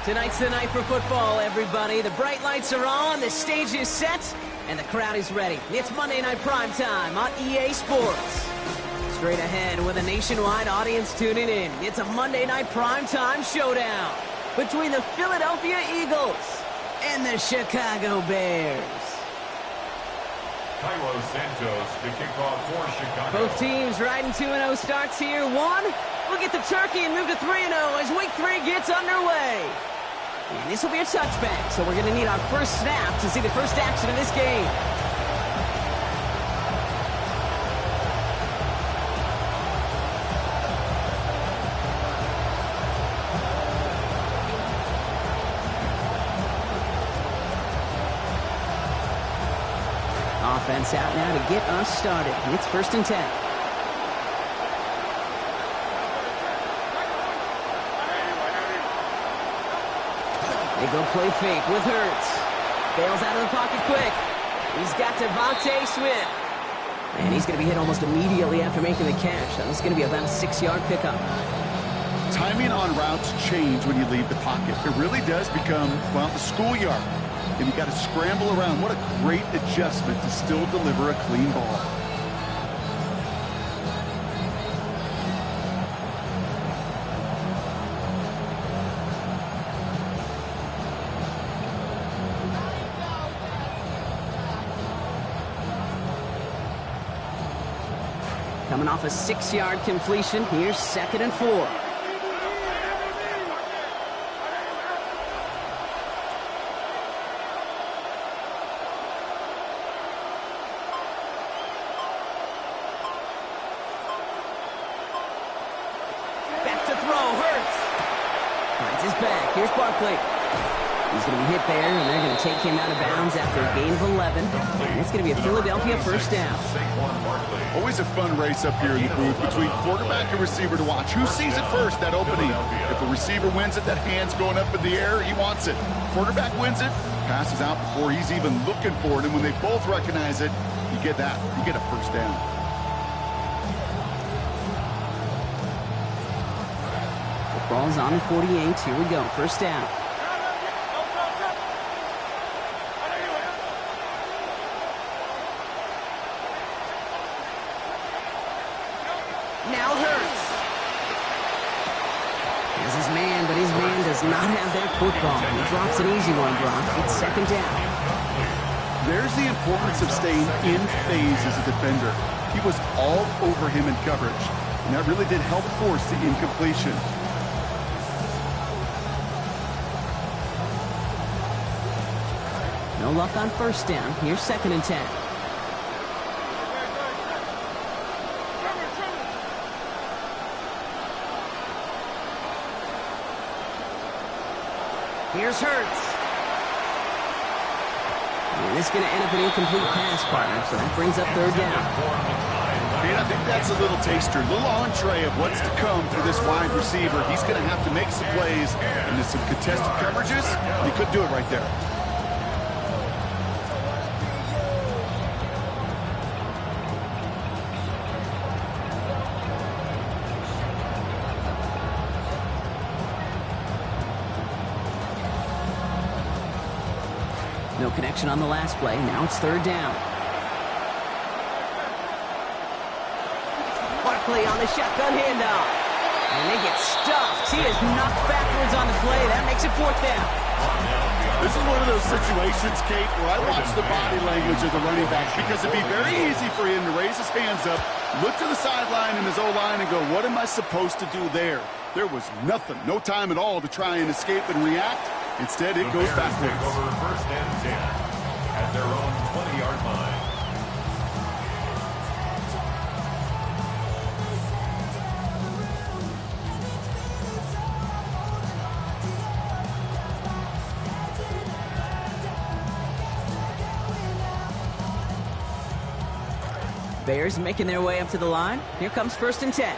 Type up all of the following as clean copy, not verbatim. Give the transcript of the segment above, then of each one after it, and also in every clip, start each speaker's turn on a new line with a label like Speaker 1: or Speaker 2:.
Speaker 1: Tonight's the night for football, everybody. The bright lights are on, the stage is set, and the crowd is ready. It's Monday Night Primetime on EA Sports. Straight ahead with a nationwide audience tuning in. It's a Monday Night Primetime showdown between the Philadelphia Eagles and the Chicago Bears.
Speaker 2: Carlos Santos to kick off for Chicago.
Speaker 1: Both teams riding 2-0 starts here. One, we'll get the turkey and move to 3-0 as week 3 gets underway. And this will be a touchback, so we're going to need our first snap to see the first action of this game. Offense out now to get us started. It's 1st and 10. They go play fake with Hurts. Bails out of the pocket quick. He's got Devontae Smith. And he's going to be hit almost immediately after making the catch. So this is going to be about a 6-yard pickup.
Speaker 3: Timing on routes change when you leave the pocket. It really does become, well, the schoolyard. And you got to scramble around. What a great adjustment to still deliver a clean ball.
Speaker 1: Coming off a 6-yard completion, here's 2nd and 4. Here's Barkley. He's going to be hit there, and they're going to take him out of bounds after a gain of 11. And it's going to be a Philadelphia first down.
Speaker 3: Always a fun race up here in the booth between quarterback and receiver to watch. Who sees it first, that opening? If the receiver wins it, that hand's going up in the air, he wants it. Quarterback wins it, passes out before he's even looking for it, and when they both recognize it, you get that. You get a first down.
Speaker 1: Ball's on the 48. Here we go. First down. Now Hurts. There's his man, but his man does not have that football. He drops an easy one, Brock. It's 2nd down.
Speaker 3: There's the importance of staying in phase as a defender. He was all over him in coverage, and that really did help force the incompletion.
Speaker 1: No luck on first down. Here's 2nd and 10. Here's Hurts. And this is going to end up an incomplete pass, partner, so that brings up 3rd down.
Speaker 3: And I think that's a little taster, a little entree of what's to come for this wide receiver. He's going to have to make some plays into some contested coverages. He could do it right there.
Speaker 1: No connection on the last play. Now it's 3rd down. Barkley on the shotgun handoff. And they get stuffed. He is knocked backwards on the play. That makes it 4th down.
Speaker 3: This is one of those situations, Kate, where I watch the body language of the running back because it'd be very easy for him to raise his hands up, look to the sideline in his O-line and go, what am I supposed to do there? There was nothing, no time at all to try and escape and react. Instead, it goes backwards.
Speaker 2: Over 1st and 10 at their own 20-yard line.
Speaker 1: Bears making their way up to the line. Here comes 1st and 10.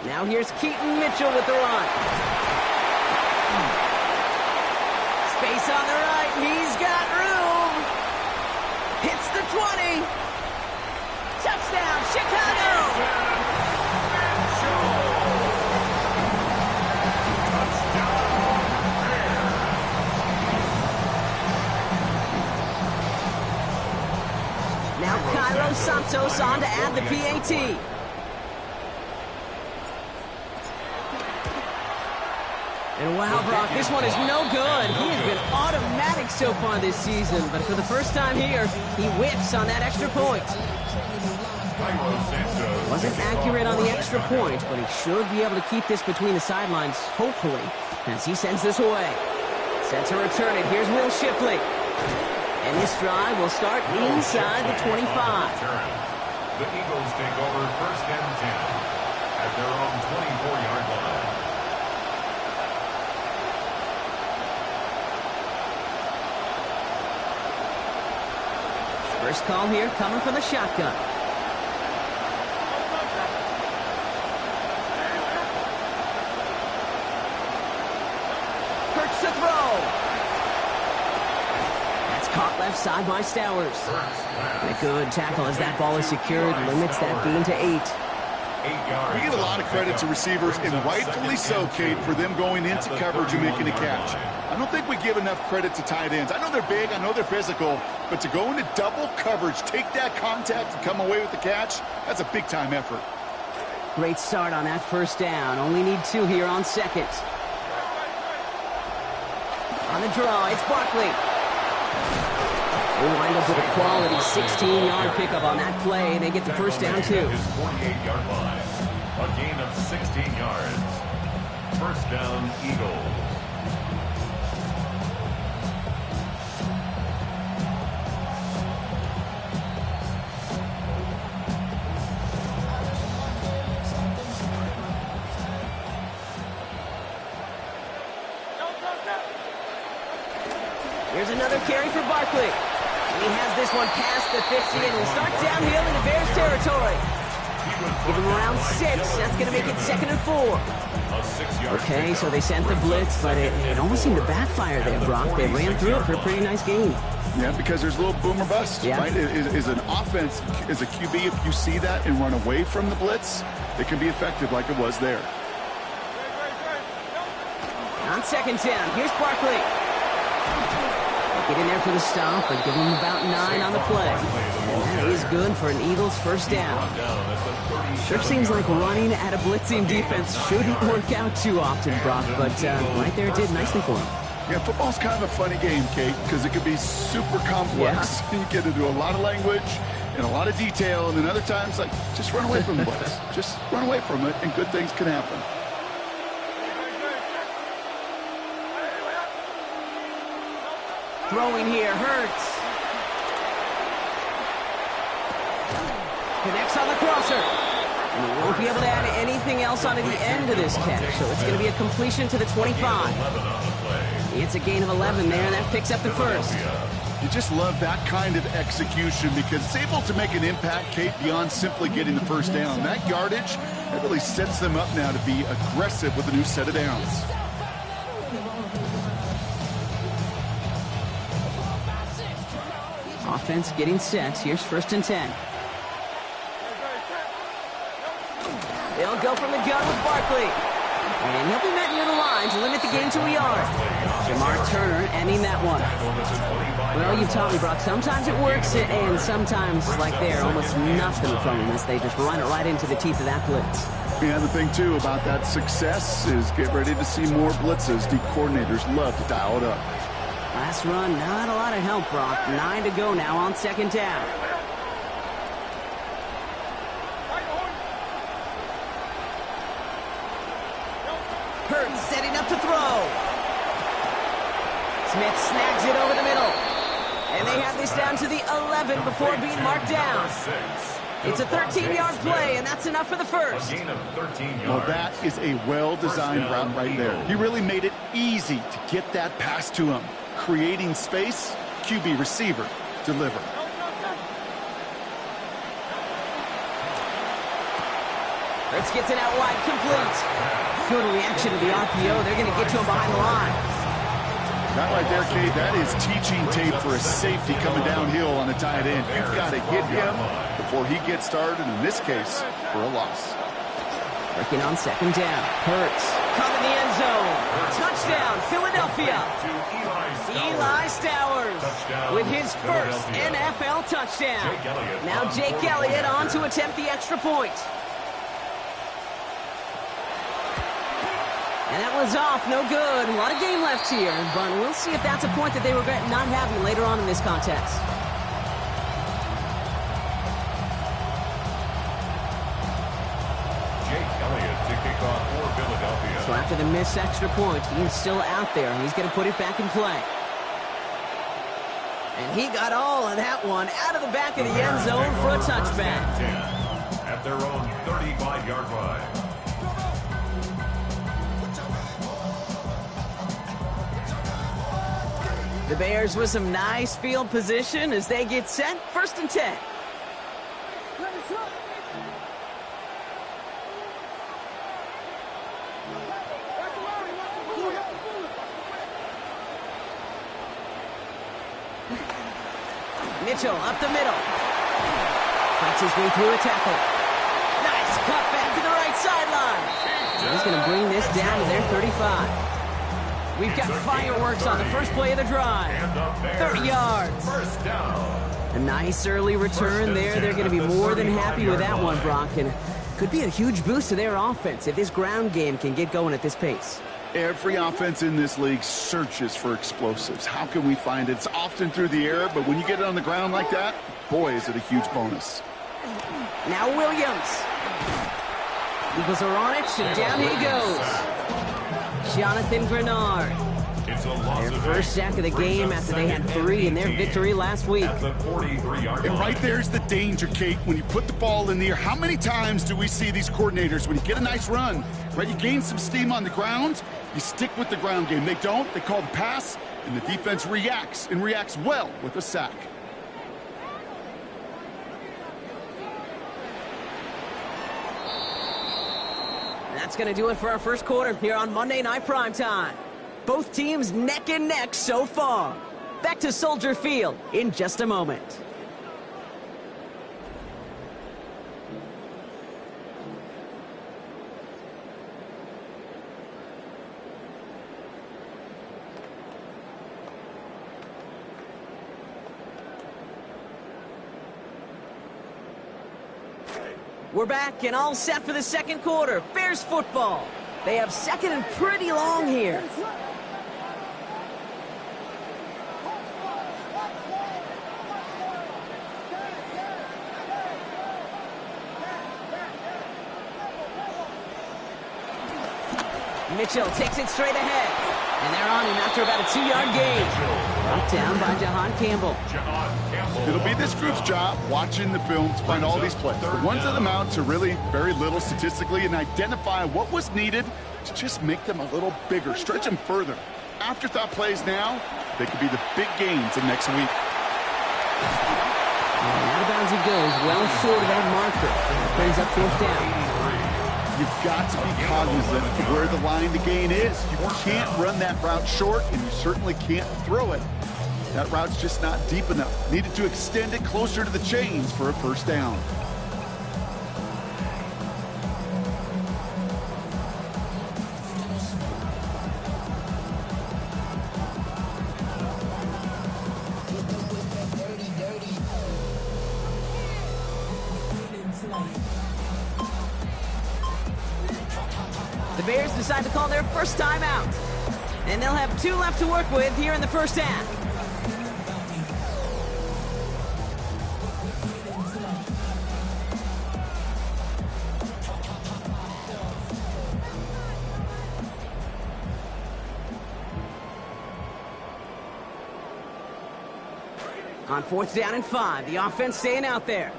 Speaker 1: Now here's Keaton Mitchell with the run. Space on the right. He's got room. Hits the 20. Touchdown, Chicago. Now Cairo Santos on to add the PAT. And wow, Brock, this one is no good. He has been automatic so far this season, but for the first time here, he whiffs on that extra point. Wasn't accurate on the extra point, but he should be able to keep this between the sidelines, hopefully, as he sends this away. Set to return it. Here's Will Shipley. And this drive will start inside the 25.
Speaker 2: The Eagles take over 1st and 10 at their own 24-yard line.
Speaker 1: First call here coming from the shotgun. Hurts to throw. That's caught left side by Stowers. And a good tackle as that ball is secured, limits that gain to 8.
Speaker 3: We give a lot of credit to receivers, and rightfully so, Kate, for them going into coverage and making a catch. I don't think we give enough credit to tight ends. I know they're big, I know they're physical, but to go into double coverage, take that contact, and come away with the catch, that's a big-time effort.
Speaker 1: Great start on that first down. Only need 2 here on second. On the draw, it's Barkley. They wind up with a quality 16-yard pickup on that play, and they get the first down, too.
Speaker 2: His 48-yard line. A gain of 16 yards. First down, Eagles.
Speaker 1: Here's another carry for Barkley. And he has this one past the 50 and will start downhill into Bears territory. Give him around 6. That's going to make it 2nd and 4. Okay, so they sent the blitz, but it almost seemed to backfire there, Brock. They ran through it for a pretty nice gain.
Speaker 3: Yeah, because there's a little boom or bust, right? Is an offense, as a QB, if you see that and run away from the blitz, it can be effective like it was there.
Speaker 1: On 2nd down, here's Barkley. Get in there for the stop, but give him about 9 on the play. And that is good for an Eagles first down. Sure seems like running at a blitzing defense shouldn't work out too often, Brock, but right there it did nicely for him.
Speaker 3: Yeah, football's kind of a funny game, Kate, because it can be super complex. Yeah. You get into a lot of language and a lot of detail, and then other times, like, just run away from the blitz. Just run away from it, and good things can happen.
Speaker 1: Throwing here, Hurts. Connects on the crosser. And he won't be able to add anything else onto the end of this catch, so it's going to be a completion to the 25. It's a gain of 11 there, and that picks up the first.
Speaker 3: You just love that kind of execution because it's able to make an impact, Kate, beyond simply getting the first down. That yardage, that really sets them up now to be aggressive with a new set of downs.
Speaker 1: Offense getting set. Here's 1st and 10. They'll go from the gun with Barkley. And he'll be met near the line to limit the gain to a yard. Jamar Turner ending that one. Well, you've taught me, Brock, sometimes it works, and sometimes, like there, almost nothing from them as they just run it right into the teeth of that blitz.
Speaker 3: Yeah, the thing, too, about that success is get ready to see more blitzes. The coordinators love to dial it up.
Speaker 1: Last run, not a lot of help, Brock. 9 to go now on 2nd down. Hurts setting up to throw. Smith snags it over the middle. And they have this down to the 11 before being marked down. It's a 13-yard play, and that's enough for the first.
Speaker 3: Well, that is a well-designed route right there. He really made it easy to get that pass to him. Creating space, QB receiver, deliver.
Speaker 1: Let's get it out wide, complete. Good reaction to the RPO. They're going to get to him behind the line.
Speaker 3: That right there, Kate, that is teaching tape for a safety coming downhill on a tight end. You've got to hit him before he gets started, in this case, for a loss.
Speaker 1: Working on second down. Hurts. Caught in the end zone. Touchdown, Philadelphia. Eli Stowers with his first NFL touchdown. Now Jake Elliott on to attempt the extra point. And that was off, no good. A lot of game left here, but we'll see if that's a point that they regret not having later on in this contest.
Speaker 2: Jake Elliott to kick off for Philadelphia.
Speaker 1: So after the missed extra point, he's still out there. He's going to put it back in play. And he got all of that one out of the back of the end zone for a touchback.
Speaker 2: At their own 35-yard line.
Speaker 1: The Bears with some nice field position as they get set. 1st and 10. Mitchell up the middle. Fights his way through a tackle. Nice cut back to the right sideline. He's going to bring this down to their 35. We've got fireworks on the first play of the drive. 30 yards.
Speaker 2: First down.
Speaker 1: A nice early return there. They're going to be more than happy with that one, Brock. And could be a huge boost to their offense if this ground game can get going at this pace.
Speaker 3: Every offense in this league searches for explosives. How can we find it? It's often through the air, but when you get it on the ground like that, boy, is it a huge bonus.
Speaker 1: Now Williams. Eagles are on it, and down he goes. Jonathan Grenard. Their first sack of the game after they had 3 in their victory last week.
Speaker 3: And right there's the danger, Kate. When you put the ball in the air, how many times do we see these coordinators, when you get a nice run, right, you gain some steam on the ground, you stick with the ground game. They don't. They call the pass, and the defense reacts, and reacts well with a sack.
Speaker 1: That's going to do it for our first quarter here on Monday Night Primetime. Both teams neck and neck so far. Back to Soldier Field in just a moment. We're back and all set for the second quarter. Bears football. They have second and pretty long here. Mitchell takes it straight ahead. And they're on him after about a 2-yard gain. Brought down by Jahan Campbell.
Speaker 3: It'll be this group's job, watching the film, to find all these plays. The ones that amount to really very little statistically, and identify what was needed to just make them a little bigger, stretch them further. Afterthought plays now, they could be the big gains in next week.
Speaker 1: And out of bounds he goes, well short of that marker. Brings up 4th down.
Speaker 3: You've got to be cognizant of where the line to gain is. You can't run that route short, and you certainly can't throw it. That route's just not deep enough. Needed to extend it closer to the chains for a first down.
Speaker 1: The Bears decide to call their first timeout. And they'll have 2 left to work with here in the first half. On 4th down and 5, the offense staying out there.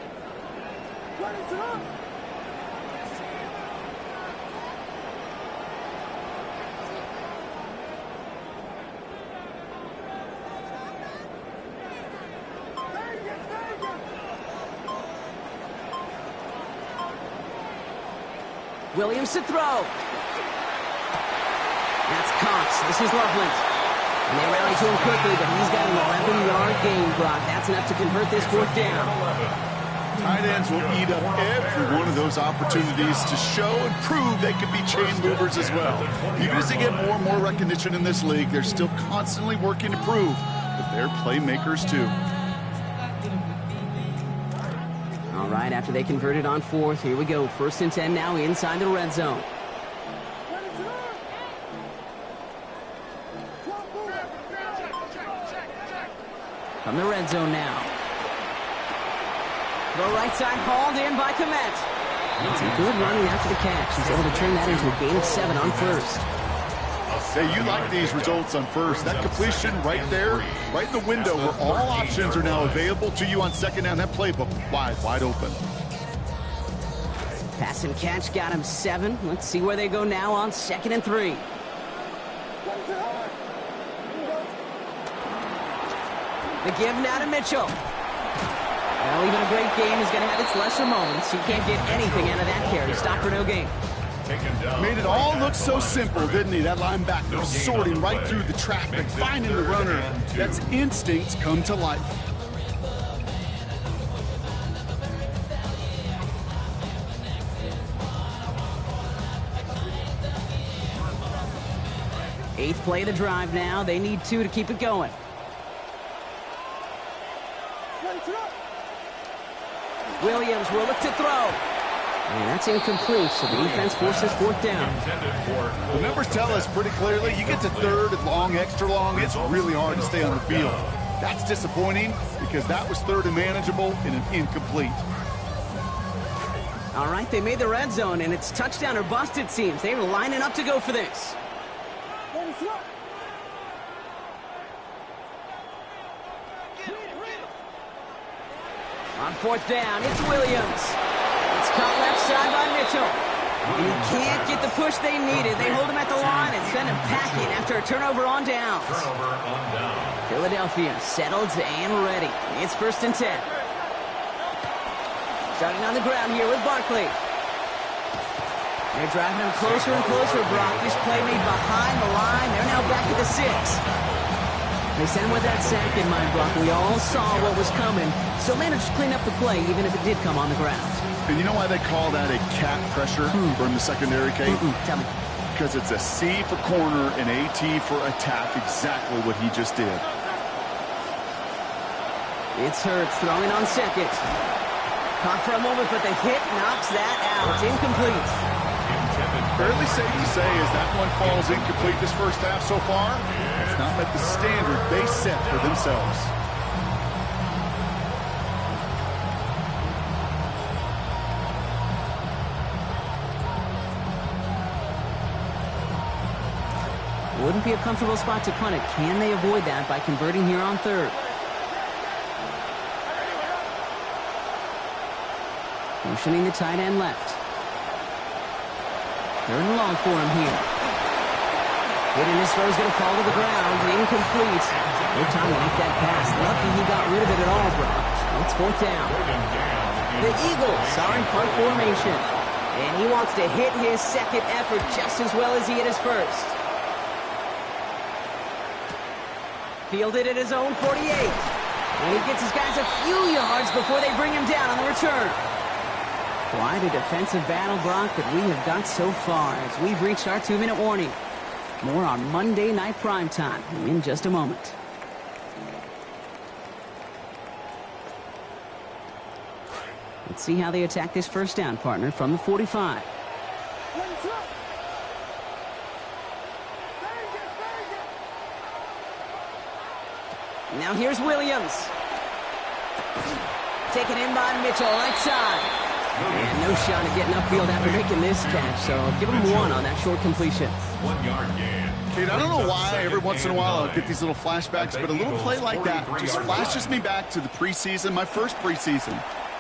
Speaker 1: Williams to throw. That's Cox. This is Loveland. And they rally to him quickly, but he's got an 11-yard gain, Brock. That's enough to convert this fourth down.
Speaker 3: Tight ends will eat up every one of those opportunities to show and prove they can be chain movers as well. Even as they get more and more recognition in this league, they're still constantly working to prove that they're playmakers too.
Speaker 1: All right, after they converted on fourth, here we go. 1st and 10 now inside the red zone. From the red zone now. The right side hauled in by Komet. It's a good running after the catch. He's able to turn that into a gain of 7 on first.
Speaker 3: Hey, you like these results on first. That completion right there, right in the window where all options are now available to you on second down. That playbook wide open.
Speaker 1: Pass and catch got him 7. Let's see where they go now on 2nd and 3. The give now to Mitchell. Well, even a great game is going to have its lesser moments. You can't get anything out of that carry. Stop for no gain.
Speaker 3: Made it all look so simple, didn't he? That linebacker sorting right through the traffic, finding the runner. That's instincts come to life.
Speaker 1: Eighth play of the drive now. They need 2 to keep it going. Williams will look to throw. And that's incomplete, so the defense forces 4th down.
Speaker 3: The numbers tell us pretty clearly, you get to 3rd and long, extra long, it's really hard to stay on the field. That's disappointing because that was 3rd and manageable and an incomplete.
Speaker 1: All right, they made the red zone, and it's touchdown or bust, it seems. They were lining up to go for this. On 4th down, it's Williams. It's caught left side by Mitchell. And he can't get the push they needed. They hold him at the line and send him packing after a turnover on downs. Philadelphia settled and ready. It's 1st and 10. Starting on the ground here with Barkley. They're driving him closer and closer, Brock. This play made behind the line. They're now back at the 6. They sent him with that sack in mind, Brock. We all saw what was coming, so managed to clean up the play, even if it did come on the ground.
Speaker 3: And you know why they call that a cat pressure from the secondary, Kate?
Speaker 1: Tell me.
Speaker 3: Because it's a C for corner and AT for attack, exactly what he just did.
Speaker 1: It's Hurts throwing on 2nd. Caught for a moment, but the hit knocks that out. Incomplete.
Speaker 3: Fairly safe to say as that one falls incomplete this first half so far, it's not met the standard they set for themselves.
Speaker 1: Wouldn't be a comfortable spot to punt it. Can they avoid that by converting here on 3rd? Motioning the tight end left. 3rd and long for him here. Hitting this throw is going to fall to the ground. Incomplete. No time to make that pass. Lucky he got rid of it at all, Brock. It's 4th down. The Eagles are in punt formation. And he wants to hit his 2nd effort just as well as he hit his 1st. Fielded at his own 48. And he gets his guys a few yards before they bring him down on the return. Quite a defensive battle, Brock, that we have got so far as we've reached our 2-minute warning. More on Monday Night Primetime in just a moment. Let's see how they attack this 1st down, partner, from the 45. Now here's Williams. Taken in by Mitchell, right side. And no shot at getting upfield after making this catch, so give him 1 on that short completion.
Speaker 2: 1-yard gain.
Speaker 3: Kate, I don't know why every once in a while I'll get these little flashbacks, but a little play like that just flashes me back to the preseason, my first preseason.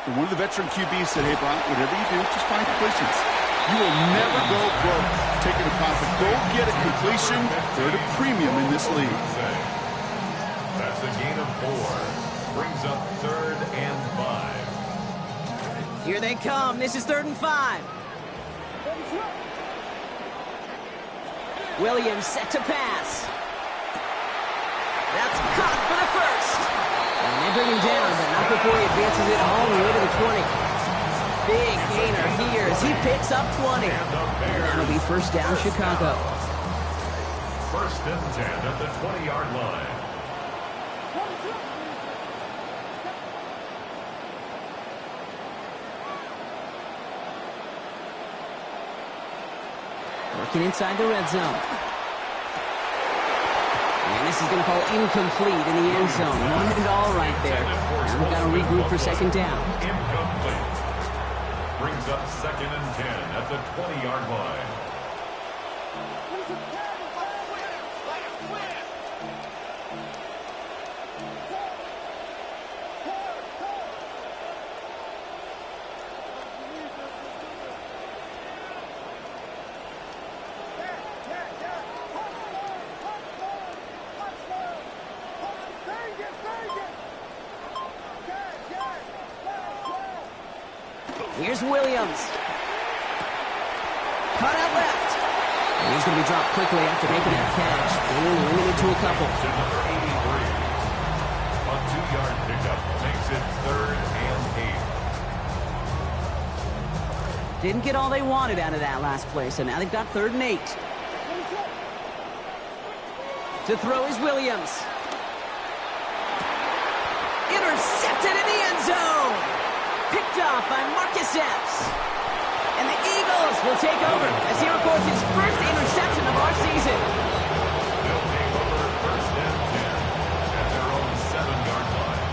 Speaker 3: And one of the veteran QBs said, hey, Brock, whatever you do, just find completions. You will never go broke taking a profit. Go get a completion. They're at a premium in this league.
Speaker 2: That's a gain of 4. Brings up 3rd and 5.
Speaker 1: Here they come. This is 3rd and 5. Williams set to pass. That's caught for the first. And they bring him down, but not before he advances it all the way to the 20. Big gainer here as he picks up 20. And that'll be first down, Chicago.
Speaker 2: First and 10 at the 20-yard line.
Speaker 1: Working inside the red zone. And this is going to fall incomplete in the end zone. Wanted it all right there. Now we've got to regroup for second down.
Speaker 2: Incomplete. Brings up second and 10 at the 20-yard line.
Speaker 1: Here's Williams. Cut out left. And he's going to be dropped quickly after making that catch. They're only limited to a couple.
Speaker 2: Number 83. A 2-yard pickup makes it 3rd and 8.
Speaker 1: Didn't get all they wanted out of that last play, so now they've got 3rd and 8. To throw is Williams. Intercepted in the end zone. Picked off by Marcus Epps. And the Eagles will take over as he records his first interception of our season.
Speaker 2: They'll take over first and 10 at their own 7-yard line.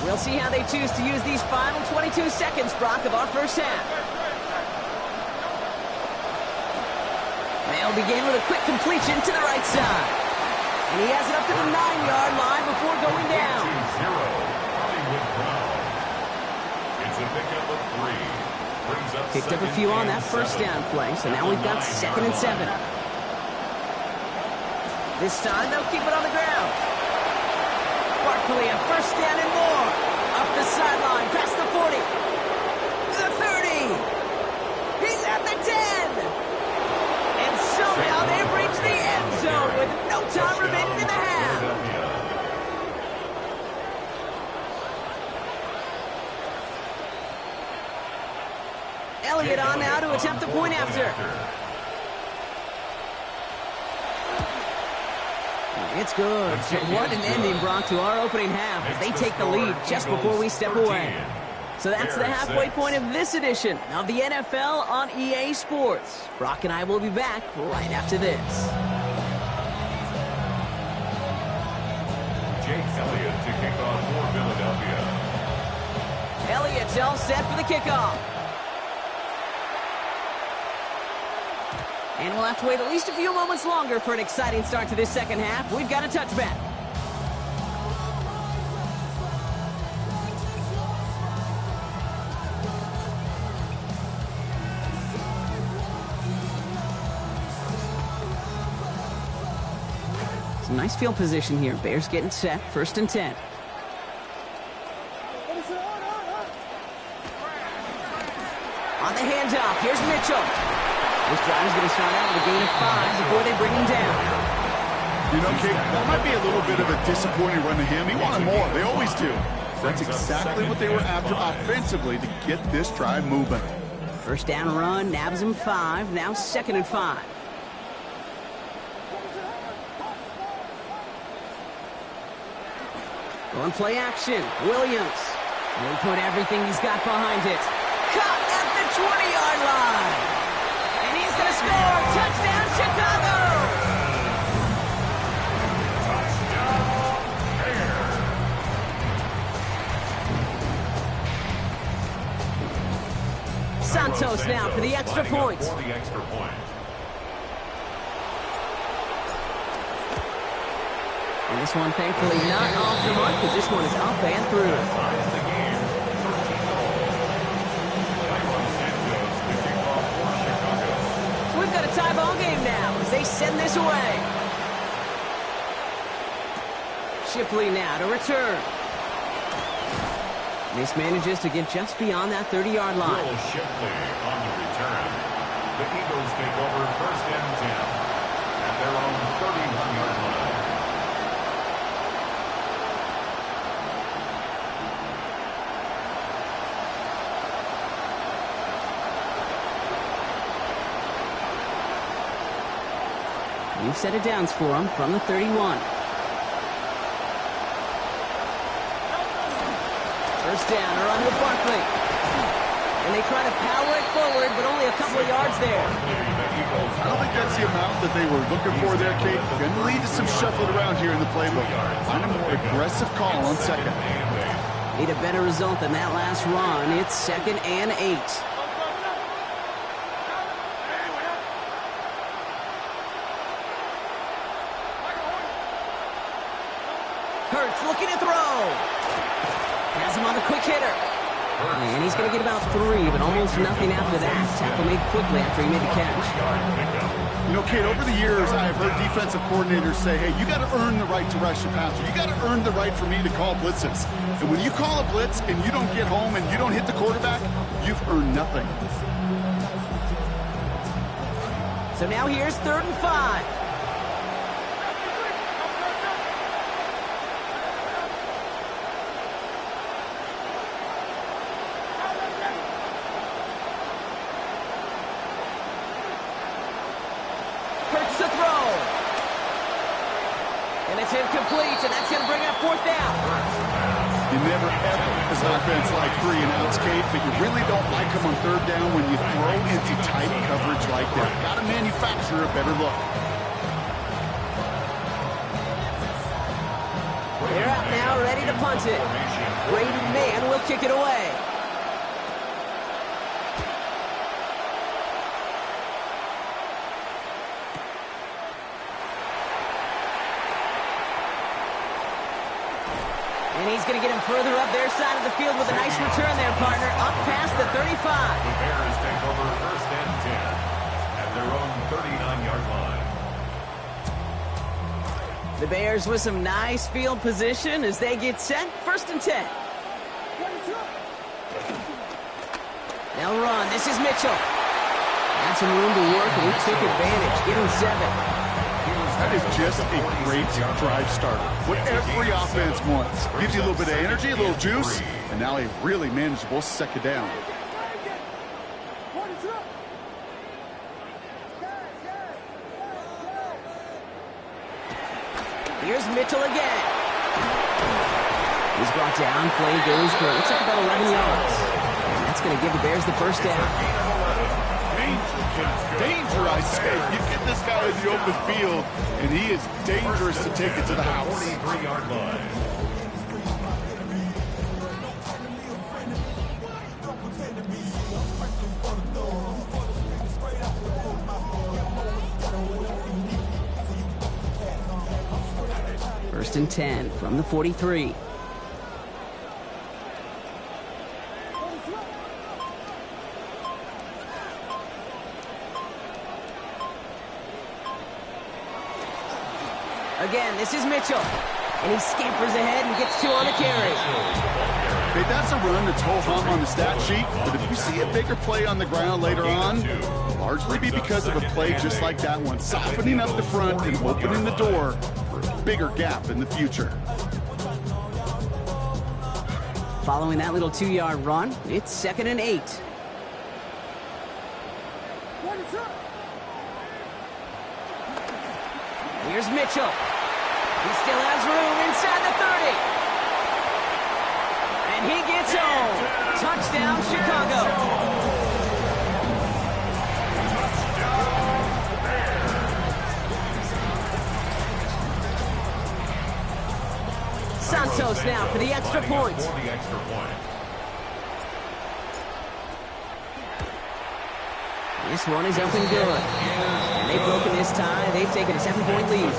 Speaker 1: We'll see how they choose to use these final 22 seconds, Brock, of our first half. They'll begin with a quick completion to the right side. And he has it up to the 9-yard line before going down.
Speaker 2: 2-0, Hollywood Brown. It's a pickup of 3. Brings up
Speaker 1: Picked up a few on that first down play, so now we've got 2nd and 7. This time they'll keep it on the ground. Barkley on first down and more. Up the sideline, past the 40. The 30. He's at the 10. And somehow they've reached the end zone with no time remaining in the half. Elliott on now to attempt a point after. It's good. So what an ending, Brock, to our opening half as they take the lead just before we step away. So that's the halfway point of this edition of the NFL on EA Sports. Brock and I will be back right after this.
Speaker 2: Jake Elliott to kick off for Philadelphia.
Speaker 1: Elliott's all set for the kickoff. And we'll have to wait at least a few moments longer for an exciting start to this second half. We've got a touchback. Some nice field position here. Bears getting set. 1st and 10. On the handoff, here's Mitchell. This drive is going to start out with a gain of 5 before they bring him down.
Speaker 3: You know, Kate, that might be a little bit of a disappointing run to him. He wanted more. They always do. That's exactly what they were after offensively to get this drive moving.
Speaker 1: First down run, nabs him 5. Now 2nd and 5. Going play action. Williams. Will put everything he's got behind it. Caught at the 20-yard line. And he's going to score. Touchdown, Chicago. Santos now for the extra point. And this one, thankfully, not off the mark, because this one is up and through. So we've got a tie ball game now as they send this away. Shipley now to return. This manages to get just beyond that 30-yard line.
Speaker 2: Will Shipley on the return. The Eagles take over first and 10 at their own 31-yard line.
Speaker 1: You've set it downs for him from the 31. First down, a run with Barkley. And they try to power it forward, but only a couple of yards there.
Speaker 3: I don't think that's the amount that they were looking for there, Kate. Going to lead to some shuffling around here in the playbook. Find a more aggressive call on second.
Speaker 1: Need a better result than that last run. It's 2nd and 8. Hurts looking to throw. Has him on the quick hitter. And he's going to get about 3, but almost nothing after that. Tackle made quickly after he made the catch.
Speaker 3: You know, Kate, over the years, I have heard defensive coordinators say, hey, you got to earn the right to rush your passer. You got to earn the right for me to call blitzes. And when you call a blitz and you don't get home and you don't hit the quarterback, you've earned nothing.
Speaker 1: So now here's 3rd and 5. It's incomplete, and that's going to bring up 4th down.
Speaker 3: You never ever, as an offense, like 3 and outs, Kate, but you really don't like them on 3rd down when you throw into tight coverage like that. Got to manufacture a better look.
Speaker 1: They're out now, ready to punt it. Brady Mann will kick it away. And he's going to get him further up their side of the field with a nice return there, partner, up past the 35.
Speaker 2: The Bears take over first and 10 at their own 39-yard line.
Speaker 1: The Bears with some nice field position as they get set, 1st and 10. They'll run. This is Mitchell. Had some room to work, and he took advantage. Give him 7.
Speaker 3: That is just a great drive starter. What every offense wants. Gives you a little bit of energy, a little juice, and now a really manageable 2nd down.
Speaker 1: Here's Mitchell again. He's brought down. Play goes for, looks like about 11 yards. And that's going to give the Bears the 1st down.
Speaker 3: Danger, I say. You get this guy in the open field, and he is dangerous to take it to the house.
Speaker 2: 43-yard line.
Speaker 1: First and 10 from the 43. Again, this is Mitchell. And he scampers ahead and gets 2 on the carry.
Speaker 3: Okay, that's a run that's ho-hum on the stat sheet, but if you see a bigger play on the ground later on, it'll largely be because of a play just like that one, softening up the front and opening the door for a bigger gap in the future.
Speaker 1: Following that little 2-yard run, it's 2nd and 8. Here's Mitchell. He still has room inside the 30. And he gets home. Touchdown, Chicago. Santos now for the extra point. This one is up and good. And they've broken this tie. They've taken a 7-point lead.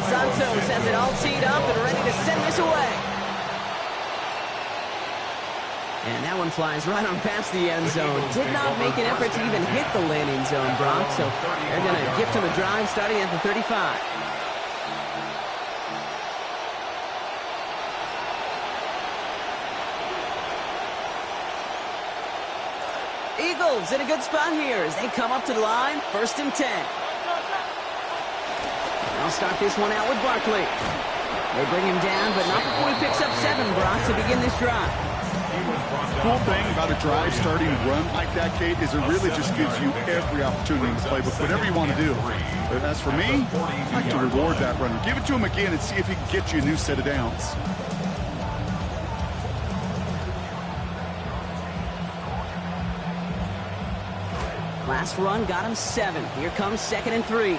Speaker 1: Santos has it all teed up and ready to send this away. And that one flies right on past the end zone. Did not make an effort to even hit the landing zone, Brock. So they're going to gift him a drive starting at the 35. Eagles in a good spot here as they come up to the line, 1st and 10. They'll start this one out with Barkley. They bring him down, but not before he picks up 7, Brock, to begin this drive.
Speaker 3: Cool thing about a drive starting run like that, Kate, is it really just gives you every opportunity to play with whatever you want to do. But as for me, I like to reward that runner. Give it to him again and see if he can get you a new set of downs.
Speaker 1: Last run got him 7. Here comes 2nd and 3.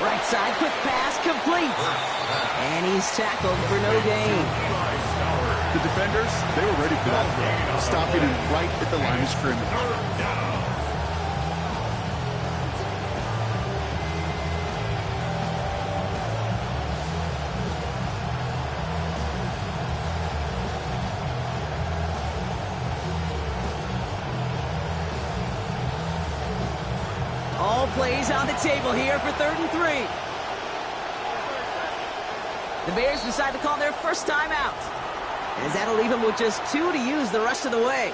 Speaker 1: Right side, quick pass, complete. And he's tackled for no gain.
Speaker 3: The defenders, they were ready for that throw, stopping him right at the line of scrimmage.
Speaker 1: All plays on the table here for 3rd and 3. The Bears decide to call their first timeout, as that'll leave them with just 2 to use the rest of the way.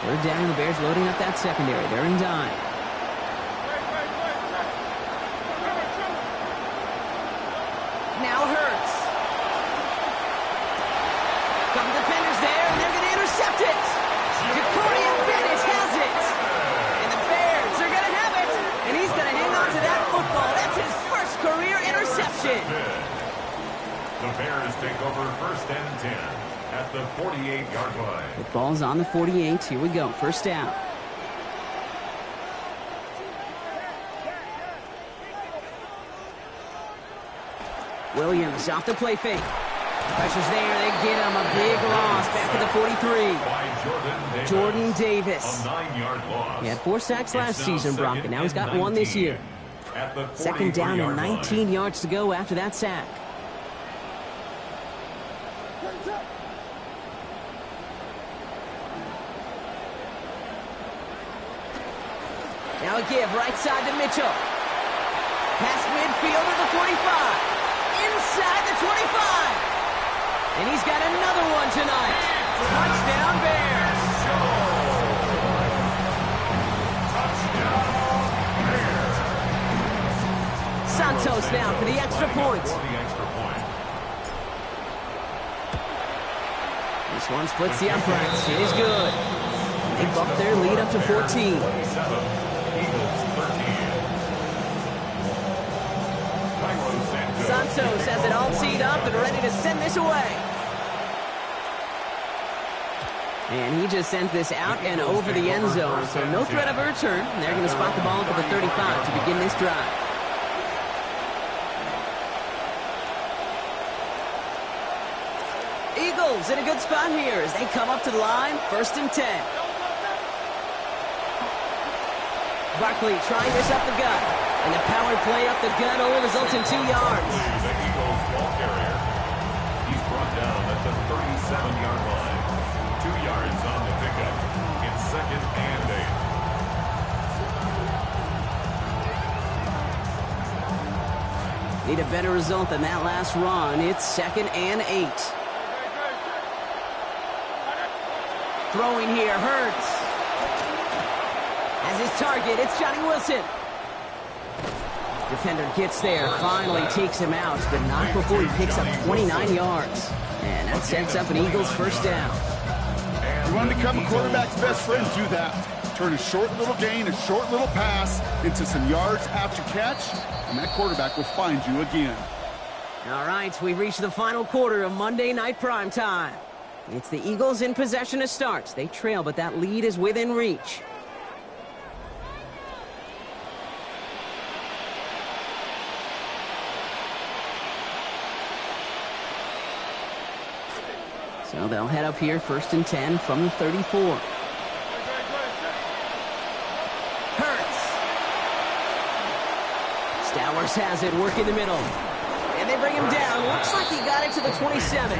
Speaker 1: Third down, the Bears loading up that secondary. They're in dime. Now Hurts. Couple defenders there, and they're going to intercept it. Jacorian Bennett has it. And the Bears are going to have it. And he's going to hang on to that football. That's his first career interception.
Speaker 2: The Bears take over 1st and 10 at the 48-yard line.
Speaker 1: The ball's on the 48. Here we go. First down. Williams off the play fake. Pressure's there. They get him. A big loss back at the 43. Jordan Davis.
Speaker 2: A 9-yard loss.
Speaker 1: He had 4 sacks last season, Brock, and now he's got 1 this year. Second down and 19 yards to go after that sack. Now a give right side to Mitchell. Past midfield to the 45. Inside the 25. And he's got another one tonight. Touchdown Bears. Santos now for the extra point. This one splits the uprights. It is good. They bump their lead up to 14. Santos has it all teed up and ready to send this away. And he just sends this out and over the end zone, so no threat of a return. They're going to spot the ball at the 35 to begin this drive. Eagles in a good spot here as they come up to the line, 1st and 10. Barkley trying this up the gut. And the power play up the gut only results in 2 yards.
Speaker 2: The Eagles ball carrier. He's brought down at the 37-yard line. 2 yards on the pickup. It's 2nd and 8.
Speaker 1: Need a better result than that last run. It's 2nd and 8. Throwing here, Hurts. As his target, it's Johnny Wilson. Defender gets there, finally takes him out, but not before he picks up 29 yards. And that sets up an Eagles first down.
Speaker 3: You want to become a quarterback's best friend? Do that. Turn a short little gain, a short little pass into some yards after catch, and that quarterback will find you again.
Speaker 1: All right, we've reached the final quarter of Monday Night Primetime. It's the Eagles in possession to start. They trail, but that lead is within reach. So they'll head up here, 1st and 10 from the 34. Hurts. Stowers has it, work in the middle. And they bring him down. Looks like he got it to the 27.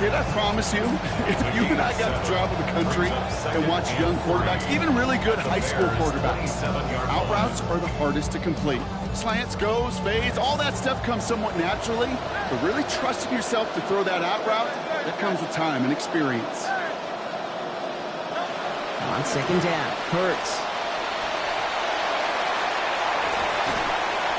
Speaker 3: Kid, I promise you, if you and I got to travel the country and watch young quarterbacks, even really good high school quarterbacks, out routes are the hardest to complete. Slants, goes, fades, all that stuff comes somewhat naturally, but really trusting yourself to throw that out route, that comes with time and experience.
Speaker 1: On second down, Hurts.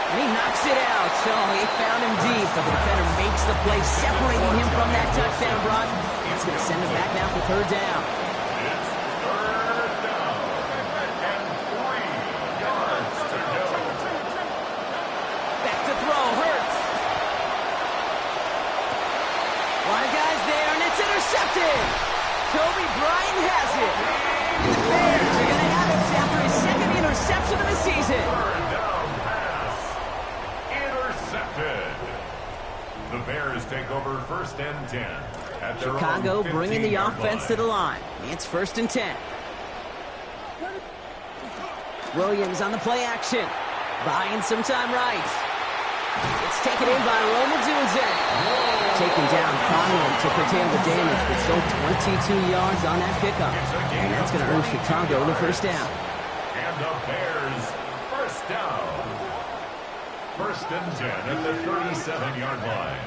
Speaker 1: And he knocks it out. So he found him deep, but the defender makes the play, separating him from that touchdown, Brock. It's going to send him back now for third down.
Speaker 2: It's third down and 3 yards to go.
Speaker 1: Back to throw, Hurts. A lot of guys there, and it's intercepted. Kobe Bryant has it. And the Bears are going to have it after his second interception of the season.
Speaker 2: Third down pass. Intercepted. The Bears take over first and 10. At their
Speaker 1: Chicago
Speaker 2: own
Speaker 1: bringing the
Speaker 2: 15-yard
Speaker 1: offense to
Speaker 2: line.
Speaker 1: the line. It's first and 10. Williams on the play action. Buying some time right. It's taken in by Roma Dunze. Taken down finally to curtail the damage, but still 22 yards on that pickup. And that's going to earn Chicago the first down.
Speaker 2: And the Bears first down. First and 10 at the 37-yard line.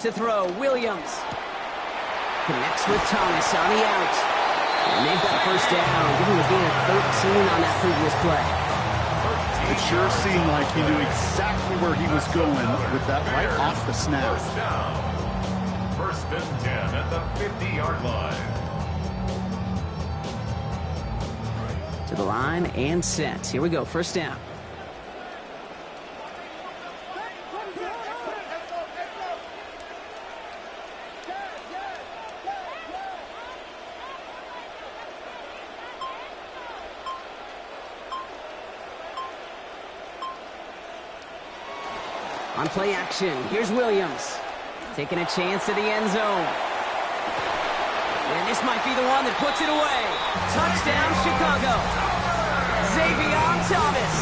Speaker 1: To throw, Williams. Connects with Thomas on the out. And they've got first down. Give him a gain of 13 on that previous play.
Speaker 3: It sure seemed like he knew exactly where he was going with that right off the snap.
Speaker 2: First down. First and 10 at the 50-yard line.
Speaker 1: To the line and set. Here we go, first down. On play action, here's Williams. Taking a chance to the end zone. And this might be the one that puts it away. Touchdown, Chicago. Xavier Thomas.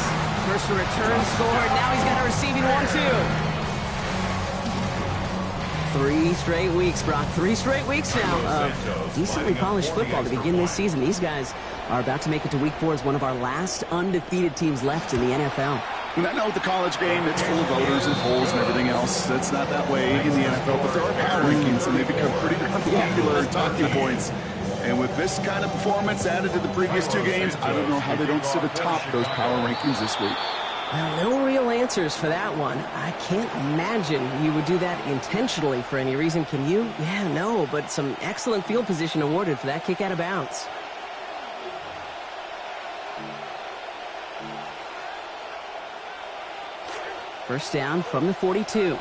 Speaker 1: First return scored. Now he's got a receiving one, too. 3 straight weeks, Brock. 3 straight weeks now of decently polished football to begin this season. These guys are about to make it to week 4 as one of our last undefeated teams left in the NFL.
Speaker 3: And I know the college game, it's full of voters and polls and everything else. That's not that way in the NFL, but there are power rankings, and they become pretty popular and talking points. And with this kind of performance added to the previous 2 games, I don't know how they don't sit atop those power rankings this week.
Speaker 1: Well, no real answers for that one. I can't imagine you would do that intentionally for any reason. Can you? Yeah, no, but some excellent field position awarded for that kick out of bounds. First down from the 42.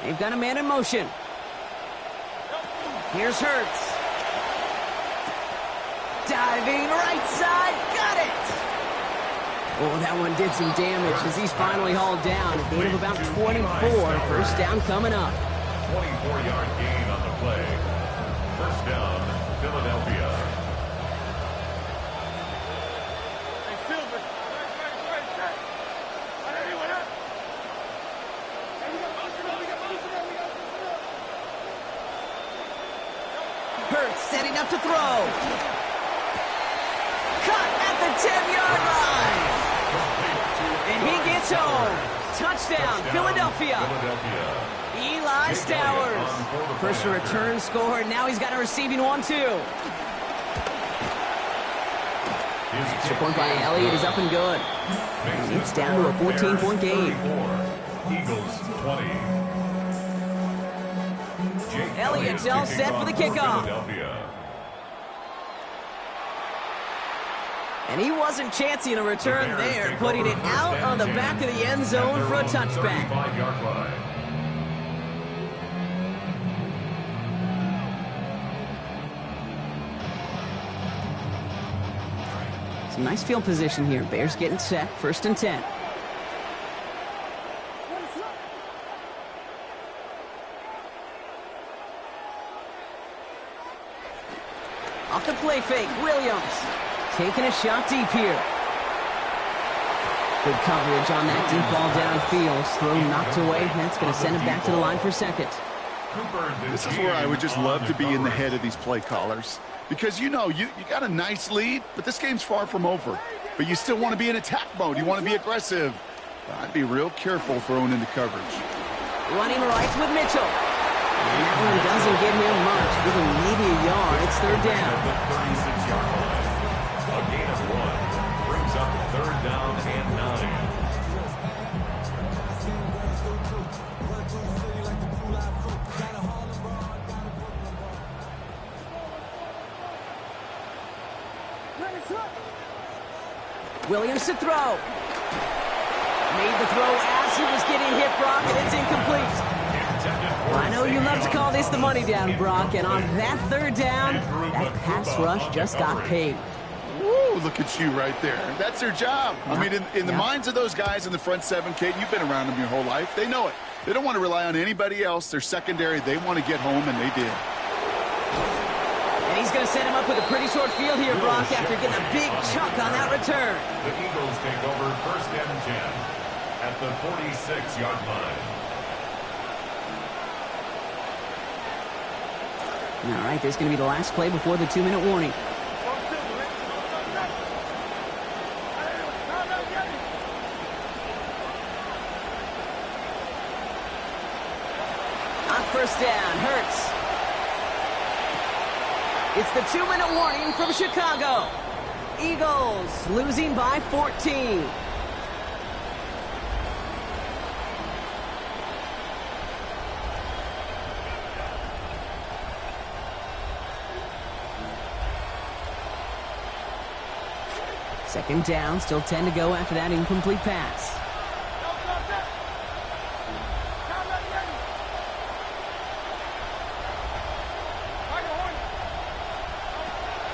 Speaker 1: They've got a man in motion. Here's Hurts. Diving right side. Got it. Oh, that one did some damage as he's finally hauled down. A gain of about 24. First down coming up.
Speaker 2: 24-yard gain on the play. First down, Philadelphia.
Speaker 1: Hurts setting up to throw. Cut at the 10-yard line. And he gets home. Touchdown, Philadelphia. Eli Stowers. First return scored. Now he's got a receiving one, too. Extra point by Elliott is up and good. And it's down to a 14-point game.
Speaker 2: Eagles 20.
Speaker 1: Elliott's all set for the kickoff. And he wasn't chancing a return there, putting it out on the back of the end zone for a touchback. Some nice field position here. Bears getting set, 1st and 10. Off the play fake, Williams. Taking a shot deep here. Good coverage on that deep ball downfield. Throw knocked away. That's going to send him back to the line for 2nd.
Speaker 3: This is where I would just love to be in the head of these play callers. Because, you know, you got a nice lead, but this game's far from over. But you still want to be in attack mode. You want to be aggressive. I'd be real careful throwing into coverage.
Speaker 1: Running right with Mitchell. And that one doesn't get him much. Give him maybe a yard. It's 3rd down.
Speaker 2: The 36-yard line. A gain of 1 brings up 3rd down and 9.
Speaker 1: Williams to throw. Made the throw as he was getting hit, Brock, and it's incomplete. I know you love to call this the money down, Brock, and on that 3rd down, that pass rush just got paid.
Speaker 3: Woo, look at you right there. That's their job. I mean, in the minds of those guys in the front 7, Kate, you've been around them your whole life. They know it. They don't want to rely on anybody else. They're secondary. They want to get home, and they did.
Speaker 1: And he's going to set him up with a pretty short field here, Brock, after getting a big chunk on that return.
Speaker 2: The Eagles take over 1st and 10 at the 46-yard line.
Speaker 1: All right, this is going to be the last play before the 2-minute warning. On 1st down, Hurts. It's the 2-minute warning from Chicago. Eagles losing by 14. Second down, still 10 to go after that incomplete pass.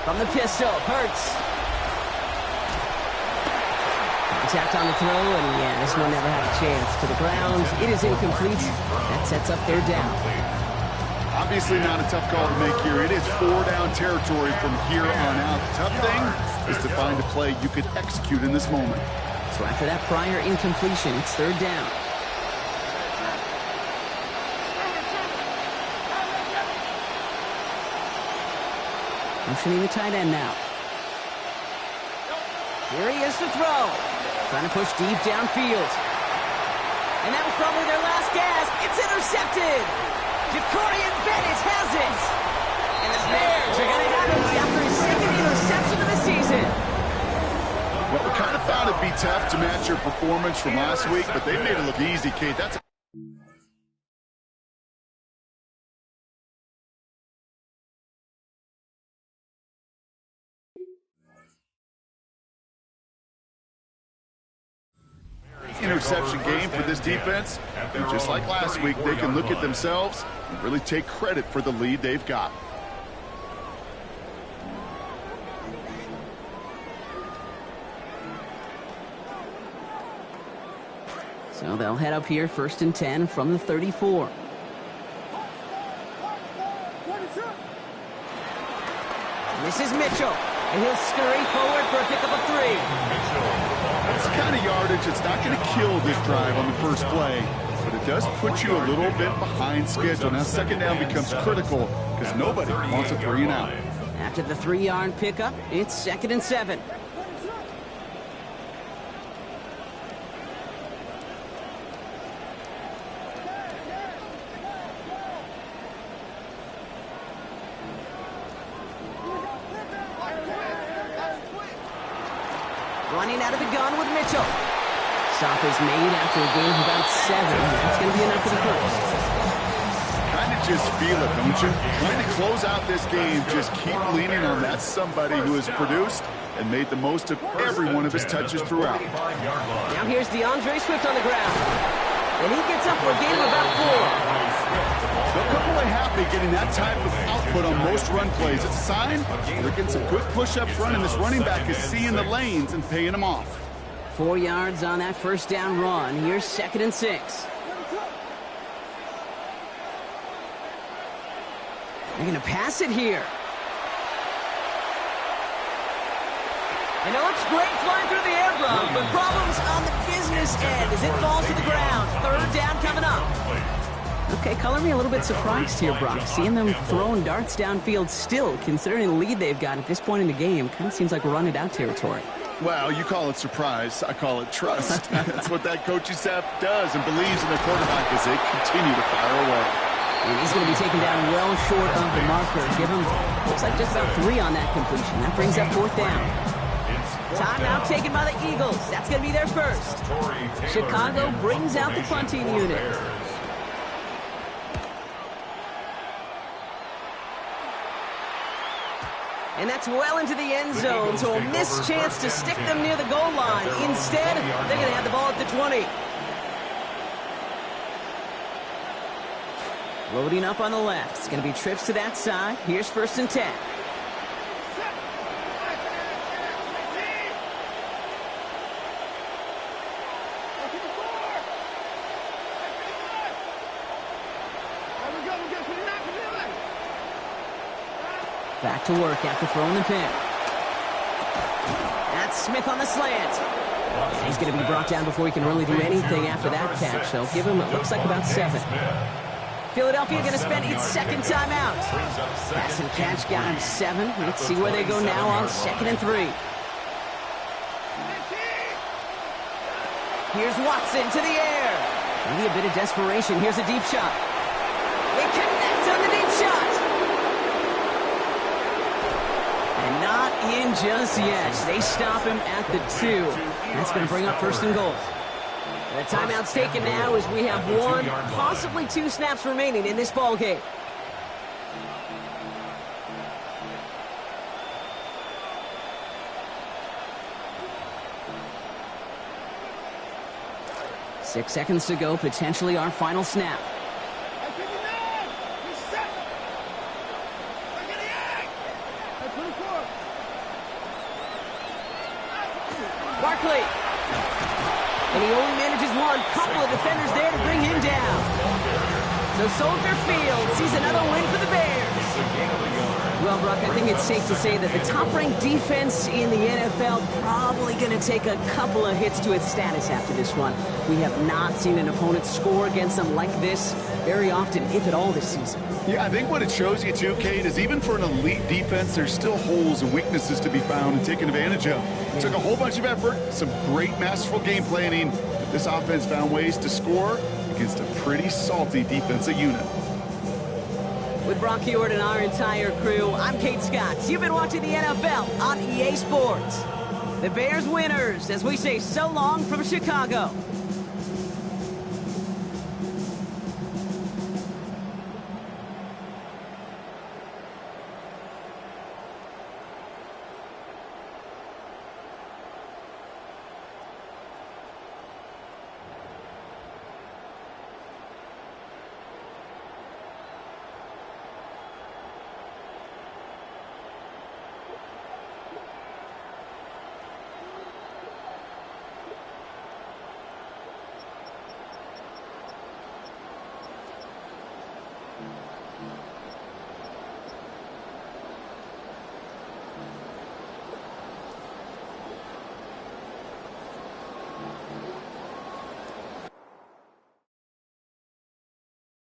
Speaker 1: From the pistol, Hurts. Contact on the throw, and yeah, this one never had a chance. To the ground, it is incomplete. That sets up their down.
Speaker 3: Obviously not a tough call to make here. It is 4-down territory from here on out. The tough thing is to find a play you could execute in this moment.
Speaker 1: So after that prior incompletion, it's 3rd down. Motioning the tight end now. Here he is to throw. Trying to push deep downfield. And that was probably their last gasp. It's intercepted. Jacorian Bennett has it. And the Bears are going to have it after his 2nd interception of the season.
Speaker 3: Well, we kind of thought it'd be tough to match your performance from last week, but they made it look easy, Kate. That's interception game for this defense. And just like last week, they can look at themselves and really take credit for the lead they've got.
Speaker 1: So they'll head up here, 1st and 10 from the 34. This is Mitchell, and he'll scurry forward for a pickup of 3.
Speaker 3: That's the kind of yardage that's not going to kill this drive on the first play, but it does put you a little bit behind schedule. Now 2nd down becomes critical because nobody wants a 3 and out.
Speaker 1: After the 3-yard pickup, it's 2nd and 7. Running out of the gun with Mitchell. Stop is made after a gain of about 7. That's going to be enough for the 1st.
Speaker 3: Kind of just feel it, don't you? Trying to close out this game, just keep leaning on that somebody who has produced and made the most of every one of his touches throughout.
Speaker 1: Now here's DeAndre Swift on the ground. And he gets up for a gain of about 4.
Speaker 3: They'll come away happy getting that type of output on most run plays. It's a sign they're getting some good push up front, and this running back is seeing the lanes and paying them off.
Speaker 1: 4 yards on that first down run. Here's 2nd and 6. They're going to pass it here. And it looks great flying through the air, Brock, but problems on the business end as it falls to the ground. 3rd down coming up. Okay, color me a little bit surprised here, Brock. Seeing them throwing darts downfield still, considering the lead they've got at this point in the game, kind of seems like run-it-out territory.
Speaker 3: Well, you call it surprise. I call it trust. That's what that coaching staff does and believes in their quarterback as they continue to fire away.
Speaker 1: And he's going to be taken down well short of the marker. Give him, looks like just about 3 on that completion. That brings up 4th down. Timeout taken by the Eagles. That's going to be their first. Chicago brings out the punting unit. And that's well into the end zone, so a missed chance to stick them near the goal line. Instead, they're going to have the ball at the 20. Loading up on the left. It's going to be trips to that side. Here's 1st and 10. Back to work after throwing the pick. That's Smith on the slant. And he's going to be brought down before he can really do anything after that catch. So give him, it looks like about 7. Philadelphia going to spend its 2nd timeout. Pass and catch got him 7. Let's see where they go now on 2nd and 3. Here's Watson to the air. Maybe a bit of desperation. Here's a deep shot. They connect on the deep shot. And not in just yet. They stop him at the 2. That's going to bring up 1st and goal. The timeout's taken now as we have 1, possibly 2 snaps remaining in this ball game. Six seconds to go, potentially our final snap. Barkley. And he only manages 1. Couple of defenders there to bring him down. So Soldier Field sees another win for the Bears. Well, Brock, I think it's safe to say that the top-ranked defense in the NFL probably going to take a couple of hits to its status after this one. We have not seen an opponent score against them like this very often, if at all, this season.
Speaker 3: Yeah, I think what it shows you, too, Kate, is even for an elite defense, there's still holes and weaknesses to be found and taken advantage of. It took a whole bunch of effort, some great masterful game planning, but this offense found ways to score against a pretty salty defensive unit.
Speaker 1: With Brock Hewitt and our entire crew, I'm Kate Scott. You've been watching the NFL on EA Sports. The Bears winners as we say so long from Chicago.